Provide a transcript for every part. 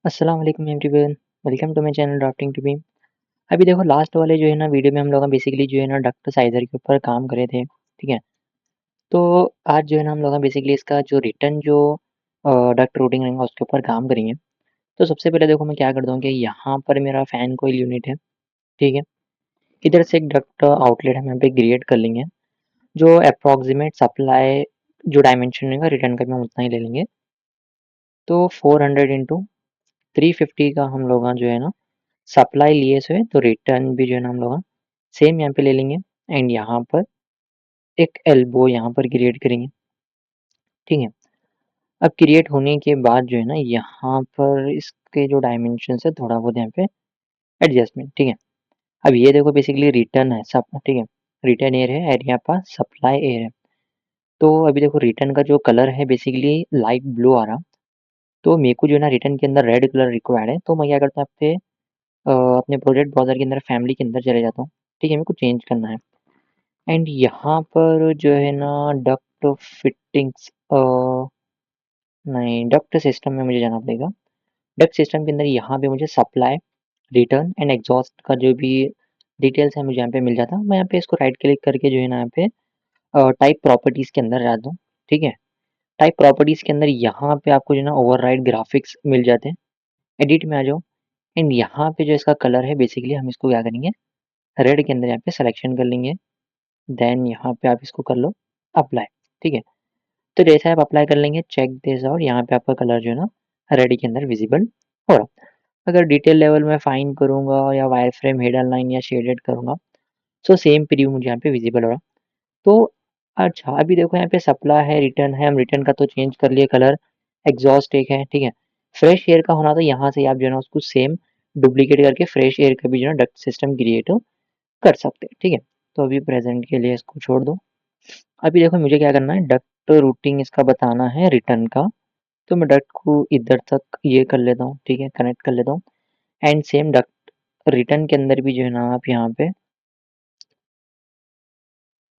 अस्सलाम वालेकुम everyone, welcome to my channel drafting to be. अभी देखो लास्ट वाले जो है ना वीडियो में हम लोग बेसिकली जो है ना डक्ट साइज़र के ऊपर काम करे थे, ठीक है? तो आज जो है ना हम लोग बेसिकली इसका जो रिटर्न जो डक्ट रूटिंग रहेगा उसके ऊपर काम करेंगे। तो सबसे पहले देखो मैं क्या करता हूँ कि यहाँ पर मेरा फैन कॉइल यूनिट है, ठीक है? इधर से एक डक्ट आउटलेट हम यहाँ पे क्रिएट कर लेंगे, जो अप्रॉक्सिमेट सप्लाई जो डायमेंशन रहेगा रिटर्न का भी हम उतना ही ले लेंगे। तो 400 इंटू 350 का हम लोग जो है ना सप्लाई लिए से तो रिटर्न भी जो है ना हम लोग सेम यहाँ पे ले लेंगे एंड यहाँ पर एक एल्बो यहाँ पर क्रिएट करेंगे, ठीक है। अब क्रिएट होने के बाद जो है ना यहाँ पर इसके जो डायमेंशन है थोड़ा बहुत यहाँ पे एडजस्टमेंट, ठीक है। अब ये देखो बेसिकली रिटर्न है सब, ठीक है। रिटर्न एयर है एरिया पर सप्लाई एयर है। तो अभी देखो रिटर्न का जो कलर है बेसिकली लाइट ब्लू आ रहा। तो मेरे को जो है ना रिटर्न के अंदर रेड कलर रिक्वायर्ड है, तो मैं क्या करता हूँ अपने प्रोजेक्ट ब्राउज़र के अंदर फैमिली के अंदर चले जाता हूँ, ठीक है। मेरे को चेंज करना है एंड यहाँ पर जो है ना डक्ट फिटिंग्स नहीं, डक्ट सिस्टम में मुझे जाना पड़ेगा। डक्ट सिस्टम के अंदर यहाँ पे मुझे सप्लाई, रिटर्न एंड एग्जॉस्ट का जो भी डिटेल्स है मुझे यहाँ पे मिल जाता। मैं यहाँ पे इसको राइट क्लिक करके जो है ना यहाँ पे टाइप प्रॉपर्टीज़ के अंदर जाता हूँ, ठीक है। टाइप प्रॉपर्टीज़ के अंदर यहाँ पे आपको जो है ना ओवरराइड ग्राफिक्स मिल जाते हैं। एडिट में आ जाओ एंड यहाँ पे जो इसका कलर है बेसिकली हम इसको क्या करेंगे, रेड के अंदर यहाँ पे सिलेक्शन कर लेंगे। देन यहाँ पे आप इसको कर लो अप्लाई, ठीक है। तो जैसे आप अप्लाई कर लेंगे चेक दिस और यहाँ पे आपका कलर जो है ना रेड के अंदर विजिबल हो रहा। अगर डिटेल लेवल में फाइन करूँगा या वायर फ्रेम हेडर लाइन या शेडेड करूँगा तो सेम प्रीव्यू मुझे यहाँ पे विजिबल हो रहा। तो अच्छा अभी देखो यहाँ पे सप्लाई है, रिटर्न है, हम रिटर्न का तो चेंज कर लिए कलर, एग्जॉस्ट एक है, ठीक है। फ्रेश एयर का होना तो यहाँ से आप जो है ना उसको सेम डुप्लीकेट करके फ्रेश एयर का भी जो है ना डक्ट सिस्टम क्रिएट कर सकते हैं, ठीक है। तो अभी प्रेजेंट के लिए इसको छोड़ दो। अभी देखो मुझे क्या करना है, डक्ट रूटिंग इसका बताना है रिटर्न का। तो मैं डक्ट को इधर तक ये कर लेता हूँ, ठीक है, कनेक्ट कर लेता हूँ एंड सेम डक्ट रिटर्न के अंदर भी जो है ना आप यहाँ पे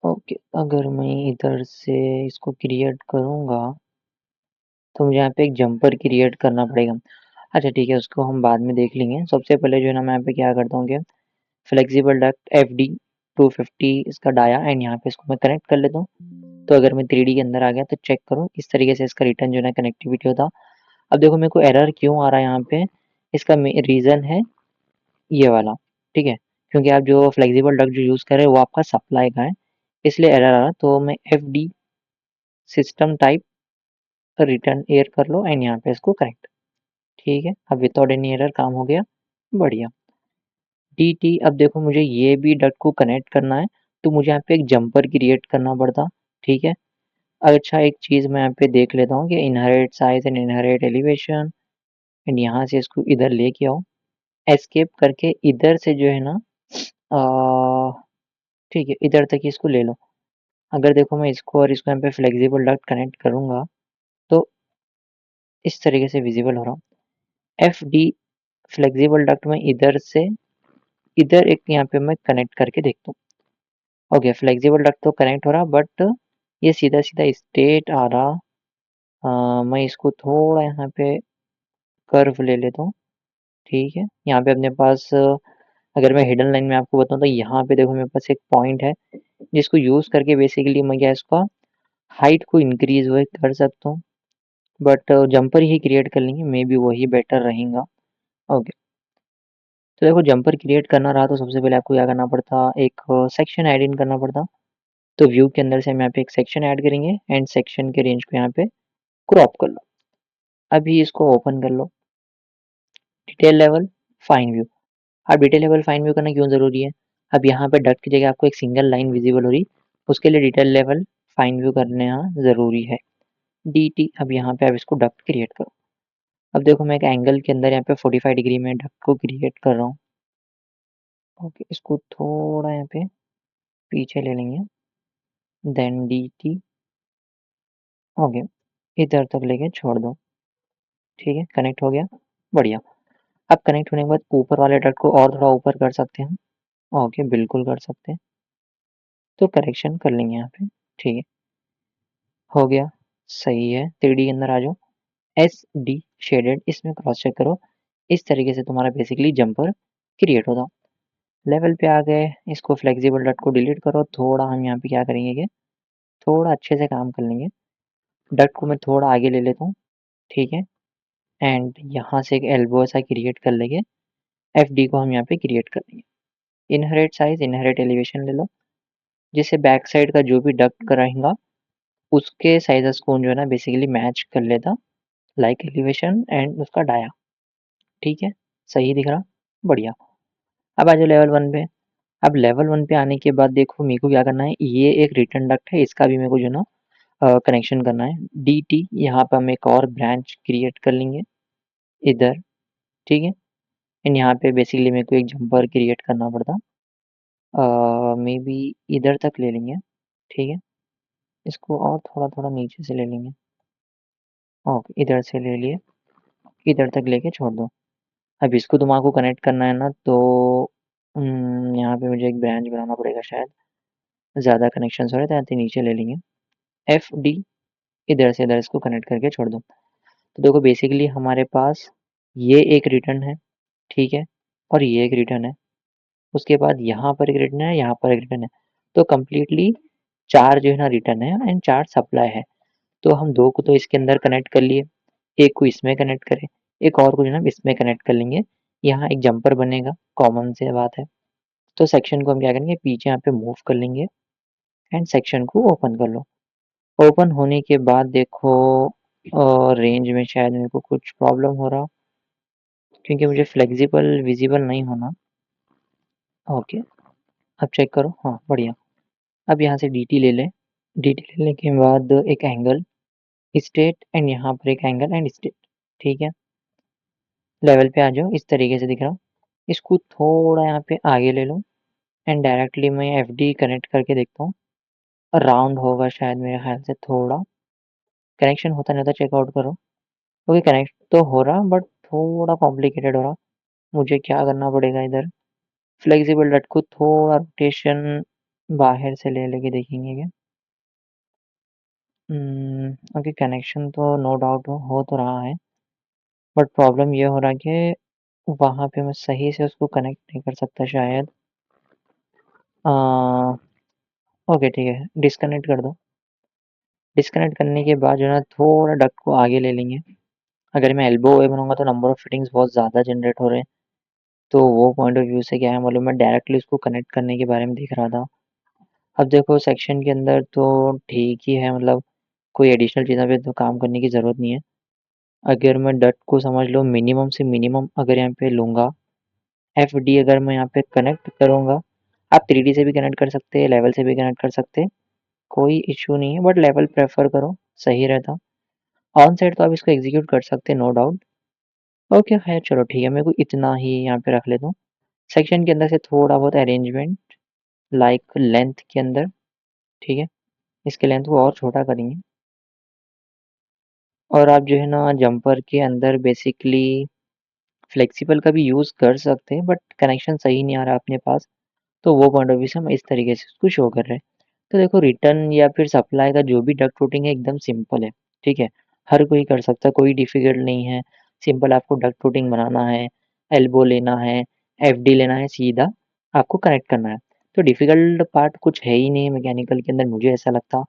ओके। अगर मैं इधर से इसको क्रिएट करूँगा तो मुझे यहाँ पे एक जंपर क्रिएट करना पड़ेगा। अच्छा ठीक है, उसको हम बाद में देख लेंगे। सबसे पहले जो है ना मैं यहाँ पे क्या करता हूँ कि फ्लेक्सिबल डक्ट एफडी 250 इसका डाया एंड यहाँ पे इसको मैं कनेक्ट कर लेता हूँ। तो अगर मैं 3D के अंदर आ गया तो चेक करो इस तरीके से इसका रिटर्न जो है ना कनेक्टिविटी होता। अब देखो मेरे को एरर क्यों आ रहा है यहाँ पे, इसका रीज़न है ये वाला, ठीक है। क्योंकि आप जो फ्लेक्सिबल डक्ट जो यूज़ कर रहे हो वो आपका सप्लाई का है, इसलिए एरर आ रहा। तो मैं FD system type return air कर लो एंड यहाँ पे इसको कनेक्ट, ठीक है। अब विदाउट एनी एरर काम हो गया, बढ़िया। टी अब देखो मुझे ये भी डक्ट को कनेक्ट करना है, तो मुझे यहाँ पे एक जंपर क्रिएट करना पड़ता, ठीक है। अच्छा एक चीज़ मैं यहाँ पे देख लेता हूँ कि inherit size and inherit elevation and यहाँ से इसको इधर लेके आओ, एस्केप करके इधर से जो है ना ठीक है, इधर तक ही इसको ले लो। अगर देखो मैं इसको और इसको यहाँ पे फ्लेक्सिबल डक्ट कनेक्ट करूँगा तो इस तरीके से विजिबल हो रहा हूँ। एफडी फ्लेक्सिबल डक्ट में इधर से इधर एक यहाँ पे मैं कनेक्ट करके देखता हूँ। ओके फ्लेक्सिबल डक्ट तो कनेक्ट हो रहा बट ये सीधा-सीधा स्ट्रेट आ रहा। मैं इसको थोड़ा यहाँ पे कर्व ले लेता हूँ, ठीक है। यहाँ पे अपने पास अगर मैं हिडन लाइन में आपको बताऊँ तो यहाँ पे देखो मेरे पास एक पॉइंट है, जिसको यूज़ करके बेसिकली मैं क्या इसका हाइट को इंक्रीज़ वो कर सकता हूँ। बट जंपर ही क्रिएट कर लेंगे, मे बी वही बेटर रहेगा। ओके, तो देखो जंपर क्रिएट करना रहा तो सबसे पहले आपको क्या करना पड़ता, एक सेक्शन ऐड इन करना पड़ता। तो व्यू के अंदर से हम यहाँ पे एक सेक्शन ऐड करेंगे एंड सेक्शन के रेंज को यहाँ पे क्रॉप कर लो। अभी इसको ओपन कर लो, डिटेल लेवल फाइन व्यू। अब डिटेल लेवल फाइन व्यू करना क्यों ज़रूरी है? अब यहाँ पे डक्ट की जगह आपको एक सिंगल लाइन विजिबल हो रही, उसके लिए डिटेल लेवल फाइन व्यू करना यहाँ ज़रूरी है। dt अब यहाँ पे आप इसको डक्ट क्रिएट करो। अब देखो मैं एक एंगल के अंदर यहाँ पे 45 डिग्री में डक्ट को क्रिएट कर रहा हूँ। ओके, इसको थोड़ा यहाँ पे पीछे ले लेंगे, देन dt ओके, इधर तक लेके छोड़ दो, ठीक है, कनेक्ट हो गया, बढ़िया। अब कनेक्ट होने के बाद ऊपर वाले डक्ट को और थोड़ा ऊपर कर सकते हैं, ओके, बिल्कुल कर सकते हैं। तो करेक्शन कर लेंगे यहाँ पे, ठीक है, हो गया, सही है। 3D के अंदर आ जाओ, एस डी शेडेड इसमें क्रॉस चेक करो, इस तरीके से तुम्हारा बेसिकली जंपर क्रिएट होता। लेवल पे आ गए, इसको फ्लेक्सिबल डक्ट को डिलीट करो। थोड़ा हम यहाँ पे क्या करेंगे कि थोड़ा अच्छे से काम कर लेंगे। डक्ट को मैं थोड़ा आगे ले लेता हूँ, ठीक है, एंड यहाँ से एक एल्बो ऐसा क्रिएट कर लेंगे। एफ डी को हम यहाँ पे क्रिएट कर देंगे। इनहेरिट साइज, इनहेरिट एलिवेशन ले लो, जिससे बैक साइड का जो भी डक्ट का रहेगा उसके साइजेस को जो है ना बेसिकली मैच कर लेता, लाइक एलिवेशन एंड उसका डाया। ठीक है, सही दिख रहा, बढ़िया। अब आ जाओ लेवल 1 पे। अब लेवल 1 पे आने के बाद देखो मेरे को क्या करना है, ये एक रिटर्न डक्ट है, इसका भी मेरे को जो है ना कनेक्शन करना है। डी टी यहाँ पे हम एक और ब्रांच क्रिएट कर लेंगे इधर, ठीक है, एंड यहाँ पे बेसिकली मेरे को एक जंपर क्रिएट करना पड़ता, मे बी इधर तक ले लेंगे, ठीक है, इसको और थोड़ा थोड़ा नीचे से ले लेंगे। ओके, इधर से ले लिए, इधर तक लेके छोड़ दो। अब इसको तुम्हारे को कनेक्ट करना है ना, तो यहाँ पे मुझे एक ब्रांच बनाना पड़ेगा शायद, ज़्यादा कनेक्शन हो रहे थे, यहाँ से नीचे ले लेंगे। एफ डी, इधर से इधर इसको कनेक्ट करके छोड़ दो। तो देखो बेसिकली हमारे पास ये एक रिटर्न है, ठीक है, और ये एक रिटर्न है, उसके बाद यहाँ पर एक रिटर्न है, यहाँ पर एक रिटर्न है। तो कंप्लीटली 4 जो है ना रिटर्न है एंड 4 सप्लाई है। तो हम 2 को तो इसके अंदर कनेक्ट कर लिए, एक को इसमें कनेक्ट करें, एक और को जो है ना इसमें कनेक्ट कर लेंगे। यहाँ एक जंपर बनेगा, कॉमन सी बात है। तो सेक्शन को हम क्या करेंगे, पीछे यहाँ पे मूव कर लेंगे एंड सेक्शन को ओपन कर लो। ओपन होने के बाद देखो रेंज में शायद मेरे को कुछ प्रॉब्लम हो रहा, क्योंकि मुझे फ्लेक्सिबल विजिबल नहीं होना। ओके, अब चेक करो, हाँ बढ़िया। अब यहाँ से डी टी ले लें, डी टी लेने के बाद एक एंगल स्टेट एंड यहाँ पर एक एंगल एंड स्टेट, ठीक है। लेवल पे आ जाओ, इस तरीके से दिख रहा, इसको थोड़ा यहाँ पे आगे ले लो एंड डायरेक्टली मैं एफ डी कनेक्ट करके देखता हूँ। राउंड होगा शायद मेरे ख्याल से, थोड़ा कनेक्शन होता नहीं होता चेकआउट करो। ओके, कनेक्ट तो हो रहा बट थोड़ा कॉम्प्लिकेटेड हो रहा। मुझे क्या करना पड़ेगा इधर, फ्लेक्सिबल डट को थोड़ा रोटेशन बाहर से ले लेके देखेंगे क्या। ओके, कनेक्शन तो नो डाउट हो तो रहा है, बट प्रॉब्लम ये हो रहा है कि वहाँ पे मैं सही से उसको कनेक्ट नहीं कर सकता शायद। ओके ठीक है, डिस्कनेक्ट कर दो। डिस्कनेक्ट करने के बाद जो है ना थोड़ा डक्ट को आगे ले लेंगे। अगर मैं एल्बो वे बनाऊंगा तो नंबर ऑफ फिटिंग्स बहुत ज़्यादा जनरेट हो रहे हैं, तो वो पॉइंट ऑफ व्यू से क्या है, मतलब मैं डायरेक्टली उसको कनेक्ट करने के बारे में देख रहा था। अब देखो सेक्शन के अंदर तो ठीक ही है, मतलब कोई एडिशनल चीज़ों पे तो काम करने की ज़रूरत नहीं है। अगर मैं डट को समझ लो मिनिमम से मिनिमम अगर यहाँ पे लूँगा, एफ डी अगर मैं यहाँ पे कनेक्ट करूँगा, आप 3D से भी कनेक्ट कर सकते हैं, लेवल से भी कनेक्ट कर सकते हैं, कोई इश्यू नहीं है, बट लेवल प्रेफर करो, सही रहता। ऑन साइड तो आप इसको एग्जीक्यूट कर सकते हैं, नो डाउट। ओके खैर चलो ठीक है, मेरे को इतना ही यहाँ पे रख लेता हूँ। सेक्शन के अंदर से थोड़ा बहुत अरेंजमेंट लाइक लेंथ के अंदर, ठीक है, इसके लेंथ को और छोटा करेंगे। और आप जो है ना जंपर के अंदर बेसिकली फ्लेक्सिबल का भी यूज़ कर सकते हैं, बट कनेक्शन सही नहीं आ रहा अपने पास, तो वो पॉइंट ऑफ व्यू से हम इस तरीके से उसको शो कर रहे हैं। तो देखो रिटर्न या फिर सप्लाई का जो भी डक्ट रूटिंग है एकदम सिंपल है, ठीक है, हर कोई कर सकता है, कोई डिफ़िकल्ट नहीं है। सिंपल आपको डक्ट रूटिंग बनाना है, एल्बो लेना है, एफडी लेना है, सीधा आपको कनेक्ट करना है। तो डिफ़िकल्ट पार्ट कुछ है ही नहीं मैकेनिकल के अंदर, मुझे ऐसा लगता।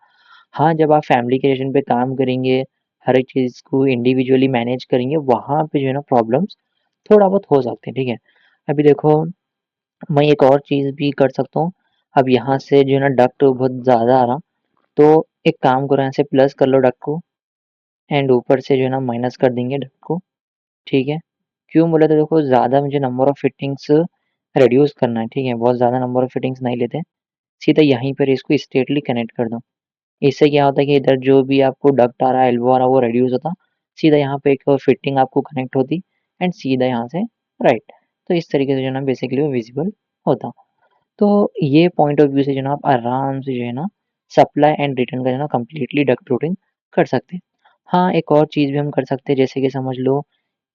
हाँ, जब आप फैमिली क्रिएशन पे काम करेंगे, हर एक चीज़ को इंडिविजुअली मैनेज करेंगे, वहाँ पे जो है ना प्रॉब्लम्स थोड़ा बहुत हो सकते हैं, ठीक है। अभी देखो मैं एक और चीज़ भी कर सकता हूँ। अब यहाँ से जो है ना डक्ट बहुत ज़्यादा आ रहा, तो एक काम करो यहाँ से प्लस कर लो डक्ट को एंड ऊपर से जो है ना माइनस कर देंगे डक्ट को, ठीक है। क्यों बोले तो देखो ज़्यादा मुझे नंबर ऑफ फिटिंग्स रिड्यूस करना है, ठीक है, बहुत ज़्यादा नंबर ऑफ फिटिंग्स नहीं लेते। सीधा यहीं पर इसको स्ट्रेटली कनेक्ट कर दो। इससे क्या होता है कि इधर जो भी आपको डक्ट आ रहा है, एल्बो आ रहा है, वो रिड्यूस होता। सीधा यहाँ पे एक फिटिंग आपको कनेक्ट होती एंड सीधा यहाँ से राइट। तो इस तरीके से जो है ना बेसिकली वो विजिबल होता। तो ये पॉइंट ऑफ व्यू से जो है ना आप आराम से जो है ना सप्लाई एंड रिटर्न का जो है ना कंप्लीटली डक्ट रूटिंग कर सकते हैं। हाँ, एक और चीज़ भी हम कर सकते हैं, जैसे कि समझ लो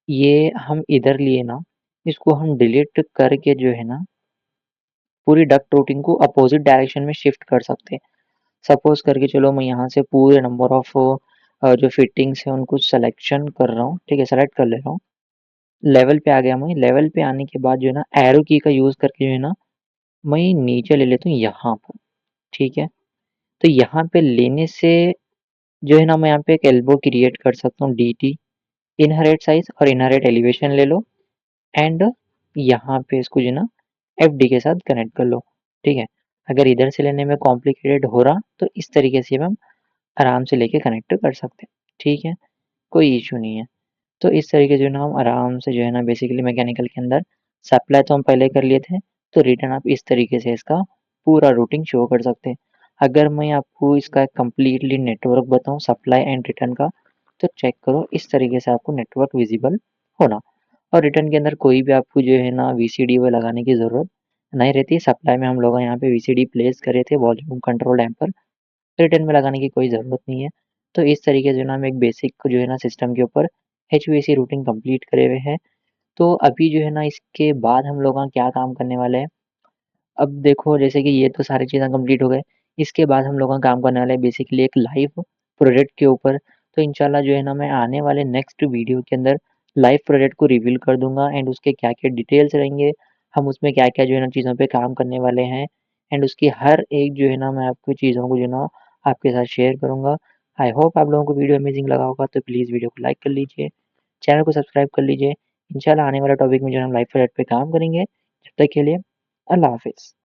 ये हम इधर लिए ना, इसको हम डिलीट करके जो है ना पूरी डक्ट रूटिंग को अपोजिट डायरेक्शन में शिफ्ट कर सकते हैं। सपोज़ करके चलो मैं यहाँ से पूरे नंबर ऑफ जो फिटिंग्स हैं उनको सिलेक्शन कर रहा हूँ, ठीक है, सेलेक्ट कर ले रहा हूँ लेवल पे आ गया मैं, लेवल पे आने के बाद जो है ना एरो की का यूज़ करके जो है ना मैं नीचे ले लेता हूँ यहाँ पर, ठीक है? तो यहाँ पे लेने से जो है ना मैं यहाँ पे एक एल्बो क्रिएट कर सकता हूँ dt इनहेरिट साइज़ और इनहेरिट एलिवेशन ले लो एंड यहाँ पे इसको जो है ना एफडी के साथ कनेक्ट कर लो, ठीक है? अगर इधर से लेने में कॉम्प्लिकेटेड हो रहा तो इस तरीके से हम आराम से लेके कनेक्ट कर सकते हैं, ठीक है? कोई इश्यू नहीं है। तो इस तरीके से जो है ना हम आराम से जो है ना बेसिकली मैकेनिकल के अंदर सप्लाई तो हम पहले कर लिए थे, तो रिटर्न आप इस तरीके से इसका पूरा रूटिंग शो कर सकते हैं। अगर मैं आपको इसका कंप्लीटली नेटवर्क बताऊँ सप्लाई एंड रिटर्न का, तो चेक करो इस तरीके से आपको नेटवर्क विज़िबल होना और रिटर्न के अंदर कोई भी आपको जो है ना वीसीडी वो लगाने की ज़रूरत नहीं रहती। सप्लाई में हम लोग यहाँ पे वीसीडी प्लेस करे थे वॉल्यूम कंट्रोल एम्पर, रिटर्न में लगाने की कोई ज़रूरत नहीं है। तो इस तरीके से जो है ना हम एक बेसिक जो है ना सिस्टम के ऊपर एचवीएसी रूटिंग कंप्लीट करे हुए हैं। तो अभी जो है ना इसके बाद हम लोग क्या काम करने वाले हैं, अब देखो जैसे कि ये तो सारी चीज़ें कंप्लीट हो गए, इसके बाद हम लोग काम करने वाले हैं बेसिकली एक लाइव प्रोजेक्ट के ऊपर। तो इंशाल्लाह जो है ना मैं आने वाले नेक्स्ट वीडियो के अंदर लाइव प्रोजेक्ट को रिवील कर दूँगा एंड उसके क्या-क्या डिटेल्स रहेंगे, हम उसमें क्या-क्या जो है ना चीज़ों पे काम करने वाले हैं एंड उसकी हर एक जो है ना मैं आपको चीज़ों को जो है ना आपके साथ शेयर करूँगा। आई होप आप लोगों को वीडियो अमेज़िंग लगा होगा, तो प्लीज़ वीडियो को लाइक कर लीजिए, चैनल को सब्सक्राइब कर लीजिए। इंशाल्लाह आने वाले टॉपिक में जो है हम लाइव प्रोजेक्ट पे काम करेंगे। जब तक के लिए अल्लाह हाफ़िज़।